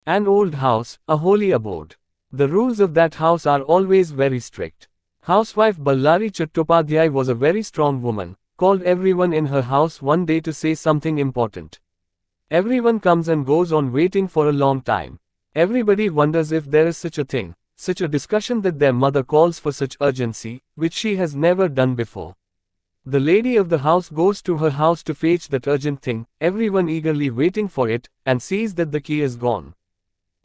An old house, a holy abode. The rules of that house are always very strict. Housewife Ballari Chattopadhyay was a very strong woman, called everyone in her house one day to say something important. Everyone comes and goes on waiting for a long time. Everybody wonders if there is such a thing, such a discussion that their mother calls for such urgency, which she has never done before. The lady of the house goes to her house to fetch that urgent thing, everyone eagerly waiting for it, and sees that the key is gone.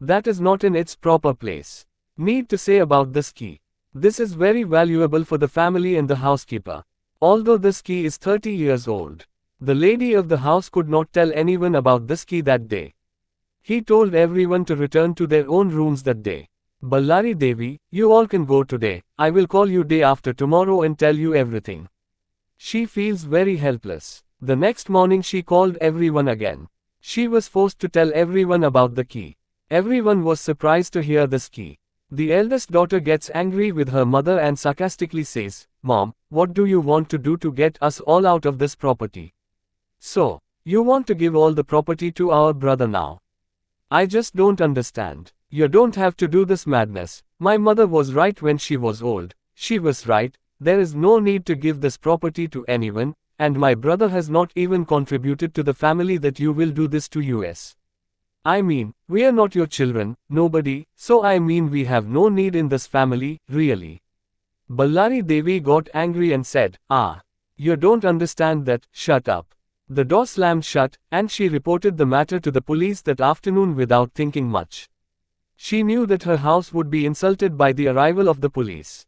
That is not in its proper place. Need to say about this key. This is very valuable for the family and the housekeeper. Although this key is 30 years old. The lady of the house could not tell anyone about this key that day. He told everyone to return to their own rooms that day. Ballari Devi, you all can go today. I will call you day after tomorrow and tell you everything. She feels very helpless. The next morning she called everyone again. She was forced to tell everyone about the key. Everyone was surprised to hear this key. The eldest daughter gets angry with her mother and sarcastically says, "Mom, what do you want to do to get us all out of this property? So, you want to give all the property to our brother now? I just don't understand. You don't have to do this madness. My mother was right when she was old. She was right, there is no need to give this property to anyone, and my brother has not even contributed to the family that you will do this to us. I mean, we are not your children, nobody, so I mean we have no need in this family, really." Ballari Devi got angry and said, "You don't understand that, shut up." The door slammed shut, and she reported the matter to the police that afternoon without thinking much. She knew that her house would be insulted by the arrival of the police.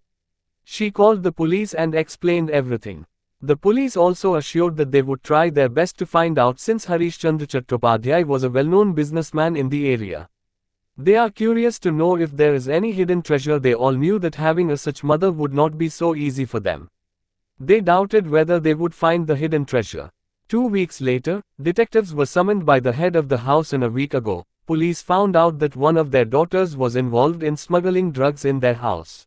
She called the police and explained everything. The police also assured that they would try their best to find out since Harish Chandra Chattopadhyay was a well-known businessman in the area. They are curious to know if there is any hidden treasure. They all knew that having a such mother would not be so easy for them. They doubted whether they would find the hidden treasure. 2 weeks later, detectives were summoned by the head of the house, and a week ago, police found out that one of their daughters was involved in smuggling drugs in their house.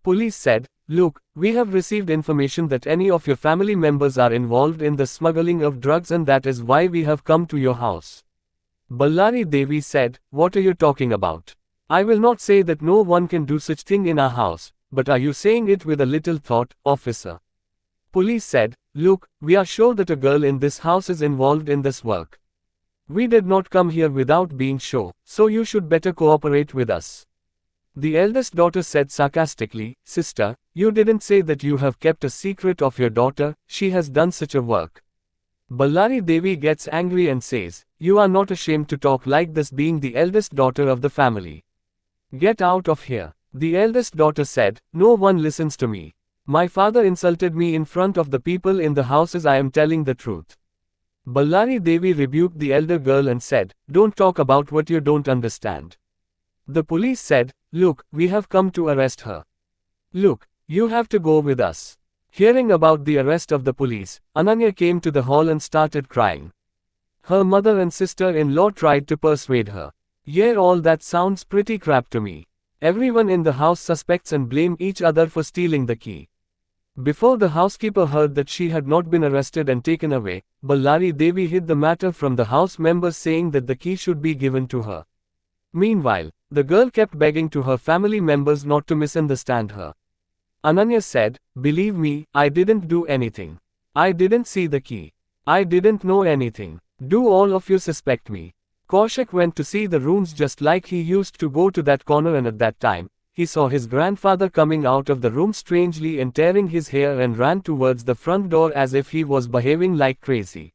Police said, "Look, we have received information that any of your family members are involved in the smuggling of drugs, and that is why we have come to your house." Ballari Devi said, "What are you talking about? I will not say that no one can do such thing in our house, but are you saying it with a little thought, officer?" Police said, "Look, we are sure that a girl in this house is involved in this work. We did not come here without being sure, so you should better cooperate with us." The eldest daughter said sarcastically, "Sister, you didn't say that you have kept a secret of your daughter, she has done such a work." Ballari Devi gets angry and says, "You are not ashamed to talk like this, being the eldest daughter of the family. Get out of here." The eldest daughter said, "No one listens to me. My father insulted me in front of the people in the houses. I am telling the truth." Ballari Devi rebuked the elder girl and said, "Don't talk about what you don't understand." The police said, "Look, we have come to arrest her. Look, you have to go with us." Hearing about the arrest of the police, Ananya came to the hall and started crying. Her mother and sister-in-law tried to persuade her. "Yeah, all that sounds pretty crap to me. Everyone in the house suspects and blame each other for stealing the key." Before the housekeeper heard that she had not been arrested and taken away, Ballari Devi hid the matter from the house members, saying that the key should be given to her. Meanwhile, the girl kept begging to her family members not to misunderstand her. Ananya said, "Believe me, I didn't do anything. I didn't see the key. I didn't know anything. Do all of you suspect me?" Kaushik went to see the rooms just like he used to go to that corner, and at that time, he saw his grandfather coming out of the room strangely and tearing his hair, and ran towards the front door as if he was behaving like crazy.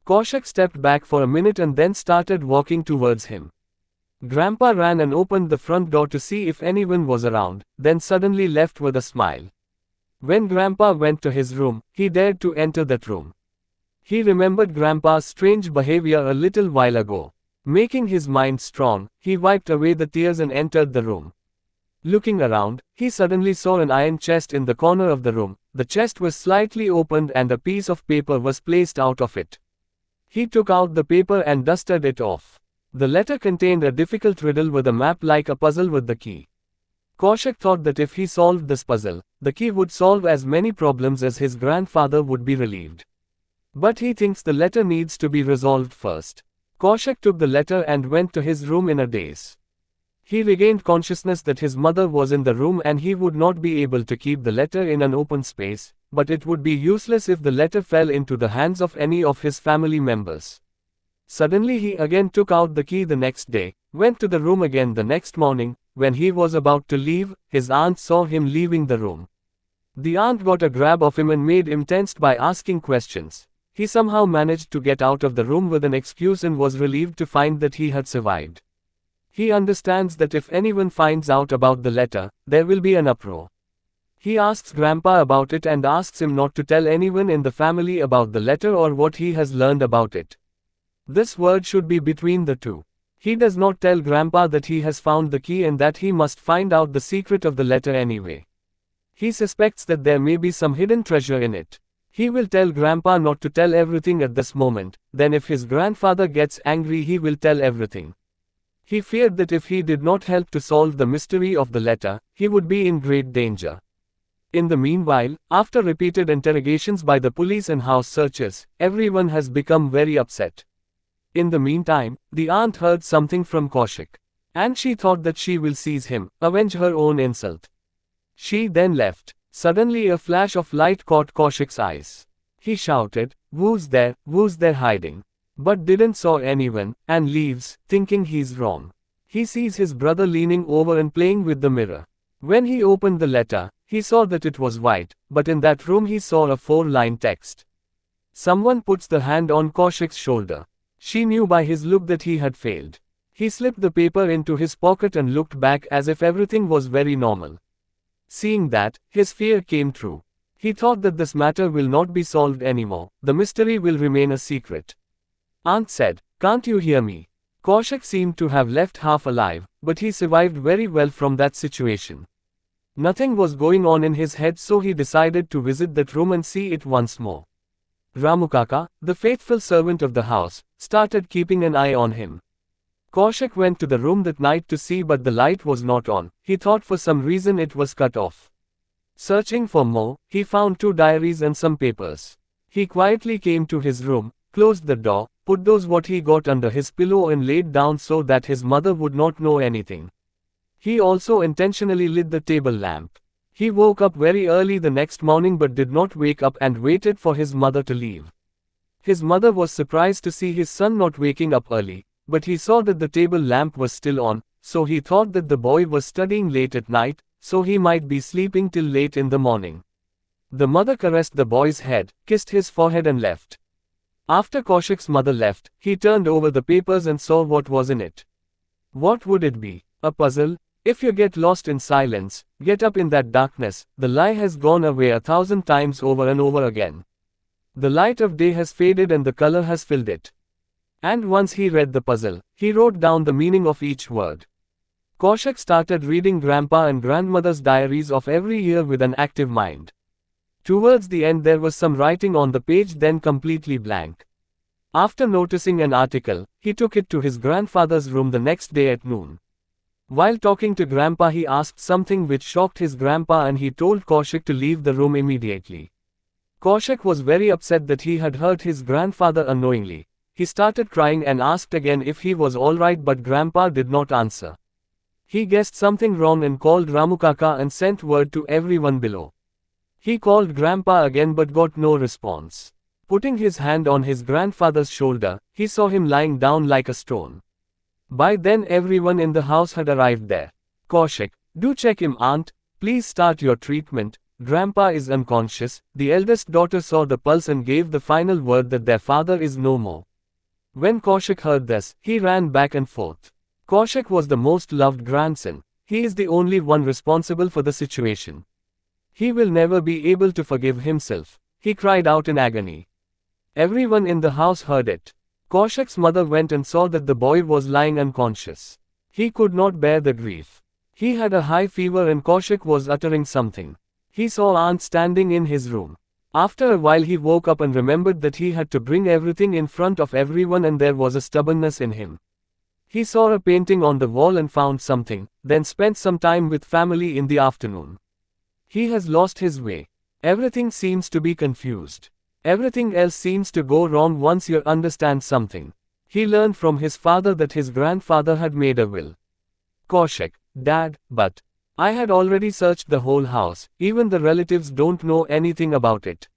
Kaushik stepped back for a minute and then started walking towards him. Grandpa ran and opened the front door to see if anyone was around, then suddenly left with a smile. When Grandpa went to his room, he dared to enter that room. He remembered Grandpa's strange behavior a little while ago. Making his mind strong, he wiped away the tears and entered the room. Looking around, he suddenly saw an iron chest in the corner of the room. The chest was slightly opened and a piece of paper was placed out of it. He took out the paper and dusted it off. The letter contained a difficult riddle with a map like a puzzle with the key. Kaushik thought that if he solved this puzzle, the key would solve as many problems as his grandfather would be relieved. But he thinks the letter needs to be resolved first. Kaushik took the letter and went to his room in a daze. He regained consciousness that his mother was in the room and he would not be able to keep the letter in an open space, but it would be useless if the letter fell into the hands of any of his family members. Suddenly he again took out the key the next day, went to the room again the next morning. When he was about to leave, his aunt saw him leaving the room. The aunt got a grab of him and made him tensed by asking questions. He somehow managed to get out of the room with an excuse and was relieved to find that he had survived. He understands that if anyone finds out about the letter, there will be an uproar. He asks Grandpa about it and asks him not to tell anyone in the family about the letter or what he has learned about it. This word should be between the two. He does not tell Grandpa that he has found the key and that he must find out the secret of the letter anyway. He suspects that there may be some hidden treasure in it. He will tell Grandpa not to tell everything at this moment, then if his grandfather gets angry he will tell everything. He feared that if he did not help to solve the mystery of the letter, he would be in great danger. In the meanwhile, after repeated interrogations by the police and house searches, everyone has become very upset. In the meantime, the aunt heard something from Kaushik. And she thought that she will seize him, avenge her own insult. She then left. Suddenly a flash of light caught Kaushik's eyes. He shouted, "Who's there hiding?" But didn't saw anyone, and leaves, thinking he's wrong. He sees his brother leaning over and playing with the mirror. When he opened the letter, he saw that it was white, but in that room he saw a 4-line text. Someone puts the hand on Kaushik's shoulder. She knew by his look that he had failed. He slipped the paper into his pocket and looked back as if everything was very normal. Seeing that, his fear came true. He thought that this matter will not be solved anymore, the mystery will remain a secret. Aunt said, "Can't you hear me?" Kaushik seemed to have left half alive, but he survived very well from that situation. Nothing was going on in his head, so he decided to visit that room and see it once more. Ramu Kaka, the faithful servant of the house, started keeping an eye on him. Kaushik went to the room that night to see, but the light was not on. He thought for some reason it was cut off. Searching for more, he found 2 diaries and some papers. He quietly came to his room, closed the door, put those what he got under his pillow and laid down so that his mother would not know anything. He also intentionally lit the table lamp. He woke up very early the next morning but did not wake up and waited for his mother to leave. His mother was surprised to see his son not waking up early, but he saw that the table lamp was still on, so he thought that the boy was studying late at night, so he might be sleeping till late in the morning. The mother caressed the boy's head, kissed his forehead and left. After Kaushik's mother left, he turned over the papers and saw what was in it. What would it be? A puzzle? If you get lost in silence, get up in that darkness, the lie has gone away 1,000 times over and over again. The light of day has faded and the color has filled it. And once he read the puzzle, he wrote down the meaning of each word. Kaushik started reading Grandpa and Grandmother's diaries of every year with an active mind. Towards the end there was some writing on the page, then completely blank. After noticing an article, he took it to his grandfather's room the next day at noon. While talking to Grandpa, he asked something which shocked his grandpa and he told Kaushik to leave the room immediately. Kaushik was very upset that he had hurt his grandfather unknowingly. He started crying and asked again if he was alright, but Grandpa did not answer. He guessed something wrong and called Ramu Kaka and sent word to everyone below. He called Grandpa again but got no response. Putting his hand on his grandfather's shoulder, he saw him lying down like a stone. By then everyone in the house had arrived there. "Kaushik, do check him, aunt. Please start your treatment. Grandpa is unconscious." The eldest daughter saw the pulse and gave the final word that their father is no more. When Kaushik heard this, he ran back and forth. Kaushik was the most loved grandson. He is the only one responsible for the situation. He will never be able to forgive himself. He cried out in agony. Everyone in the house heard it. Kaushik's mother went and saw that the boy was lying unconscious. He could not bear the grief. He had a high fever and Kaushik was uttering something. He saw aunt standing in his room. After a while he woke up and remembered that he had to bring everything in front of everyone and there was a stubbornness in him. He saw a painting on the wall and found something, then spent some time with family in the afternoon. He has lost his way. Everything seems to be confused. Everything else seems to go wrong once you understand something. He learned from his father that his grandfather had made a will. Kaushik: Dad, but I had already searched the whole house, even the relatives don't know anything about it.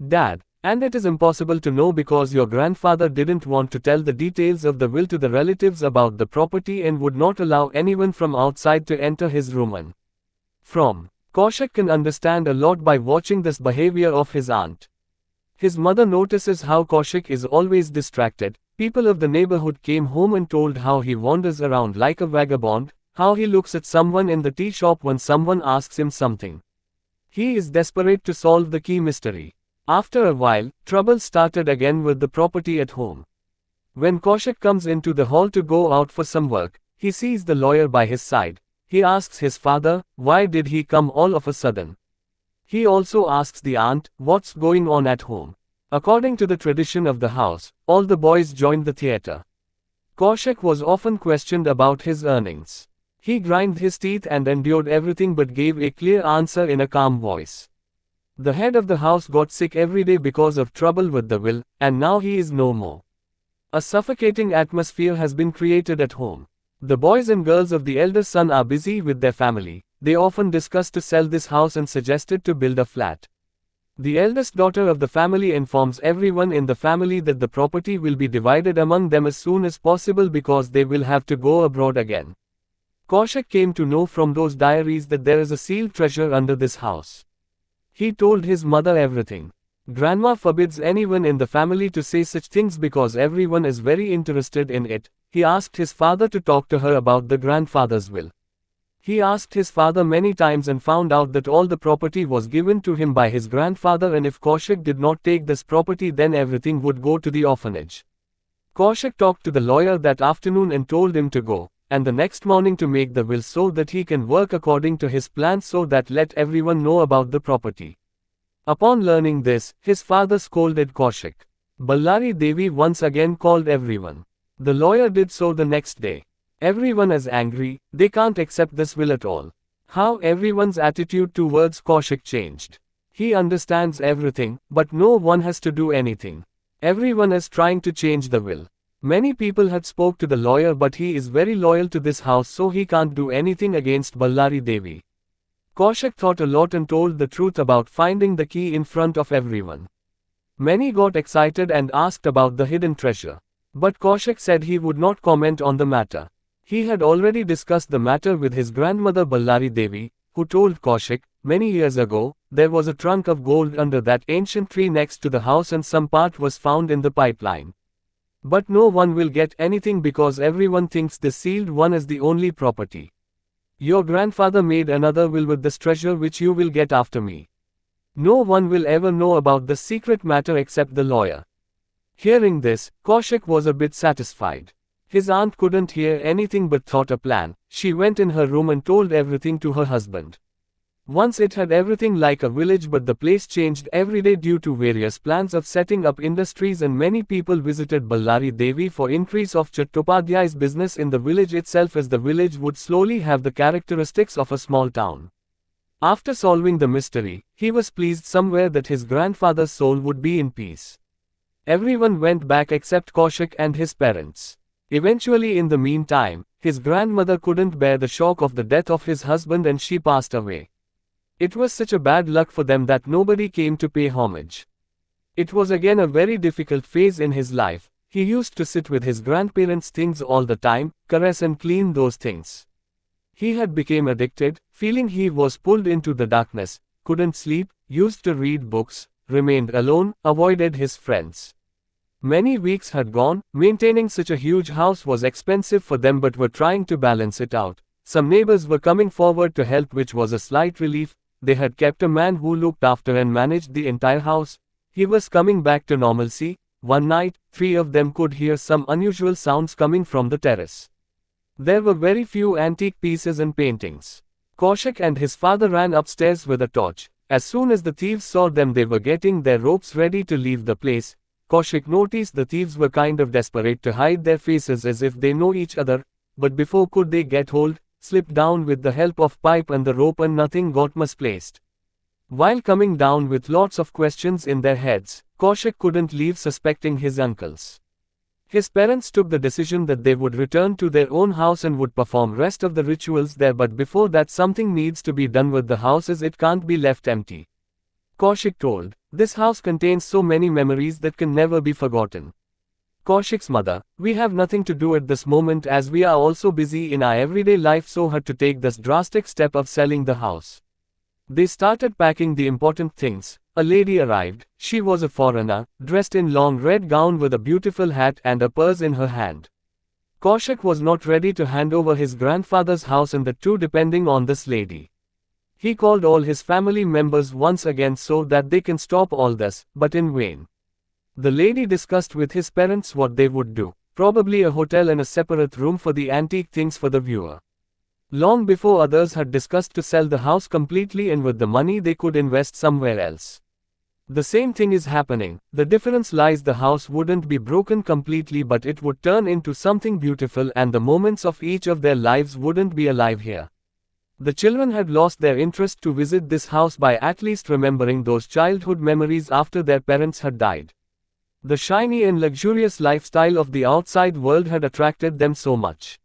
Dad: And it is impossible to know because your grandfather didn't want to tell the details of the will to the relatives about the property and would not allow anyone from outside to enter his room. And from Kaushik can understand a lot by watching this behavior of his aunt. His mother notices how Kaushik is always distracted. People of the neighborhood came home and told how he wanders around like a vagabond, how he looks at someone in the tea shop when someone asks him something. He is desperate to solve the key mystery. After a while, trouble started again with the property at home. When Kaushik comes into the hall to go out for some work, he sees the lawyer by his side. He asks his father, why did he come all of a sudden? He also asks the aunt, what's going on at home? According to the tradition of the house, all the boys joined the theater. Kaushik was often questioned about his earnings. He ground his teeth and endured everything but gave a clear answer in a calm voice. The head of the house got sick every day because of trouble with the will, and now he is no more. A suffocating atmosphere has been created at home. The boys and girls of the elder son are busy with their family. They often discuss to sell this house and suggested to build a flat. The eldest daughter of the family informs everyone in the family that the property will be divided among them as soon as possible because they will have to go abroad again. Kaushik came to know from those diaries that there is a sealed treasure under this house. He told his mother everything. Grandma forbids anyone in the family to say such things because everyone is very interested in it. He asked his father to talk to her about the grandfather's will. He asked his father many times and found out that all the property was given to him by his grandfather, and if Kaushik did not take this property then everything would go to the orphanage. Kaushik talked to the lawyer that afternoon and told him to go, and the next morning to make the will so that he can work according to his plan, so that let everyone know about the property. Upon learning this, his father scolded Kaushik. Ballari Devi once again called everyone. The lawyer did so the next day. Everyone is angry, they can't accept this will at all. How everyone's attitude towards Kaushik changed. He understands everything, but no one has to do anything. Everyone is trying to change the will. Many people had spoke to the lawyer, but he is very loyal to this house, so he can't do anything against Ballari Devi. Kaushik thought a lot and told the truth about finding the key in front of everyone. Many got excited and asked about the hidden treasure. But Kaushik said he would not comment on the matter. He had already discussed the matter with his grandmother Ballari Devi, who told Kaushik, many years ago, there was a trunk of gold under that ancient tree next to the house and some part was found in the pipeline. But no one will get anything because everyone thinks the sealed one is the only property. Your grandfather made another will with this treasure which you will get after me. No one will ever know about the secret matter except the lawyer. Hearing this, Kaushik was a bit satisfied. His aunt couldn't hear anything but thought a plan. She went in her room and told everything to her husband. Once it had everything like a village, but the place changed every day due to various plans of setting up industries, and many people visited Ballari Devi for increase of Chattopadhyay's business in the village itself, as the village would slowly have the characteristics of a small town. After solving the mystery, he was pleased somewhere that his grandfather's soul would be in peace. Everyone went back except Kaushik and his parents. Eventually, in the meantime, his grandmother couldn't bear the shock of the death of his husband and she passed away. It was such a bad luck for them that nobody came to pay homage. It was again a very difficult phase in his life. He used to sit with his grandparents' things all the time, caress and clean those things. He had become addicted, feeling he was pulled into the darkness, couldn't sleep, used to read books, remained alone, avoided his friends. Many weeks had gone. Maintaining such a huge house was expensive for them, but were trying to balance it out. Some neighbors were coming forward to help, which was a slight relief. They had kept a man who looked after and managed the entire house. He was coming back to normalcy. One night, 3 of them could hear some unusual sounds coming from the terrace. There were very few antique pieces and paintings. Kaushik and his father ran upstairs with a torch. As soon as the thieves saw them, they were getting their ropes ready to leave the place. Kaushik noticed the thieves were kind of desperate to hide their faces as if they know each other, but before could they get hold, slipped down with the help of pipe and the rope and nothing got misplaced. While coming down with lots of questions in their heads, Kaushik couldn't leave suspecting his uncles. His parents took the decision that they would return to their own house and would perform rest of the rituals there, but before that something needs to be done with the house as it can't be left empty. Kaushik told, "This house contains so many memories that can never be forgotten." Kaushik's mother, "We have nothing to do at this moment as we are also busy in our everyday life, so had to take this drastic step of selling the house." They started packing the important things. A lady arrived. She was a foreigner, dressed in long red gown with a beautiful hat and a purse in her hand. Kaushik was not ready to hand over his grandfather's house and the two depending on this lady. He called all his family members once again so that they can stop all this, but in vain. The lady discussed with his parents what they would do, probably a hotel and a separate room for the antique things for the viewer. Long before others had discussed to sell the house completely, and with the money they could invest somewhere else. The same thing is happening. The difference lies the house wouldn't be broken completely, but it would turn into something beautiful, and the moments of each of their lives wouldn't be alive here. The children had lost their interest to visit this house by at least remembering those childhood memories after their parents had died. The shiny and luxurious lifestyle of the outside world had attracted them so much.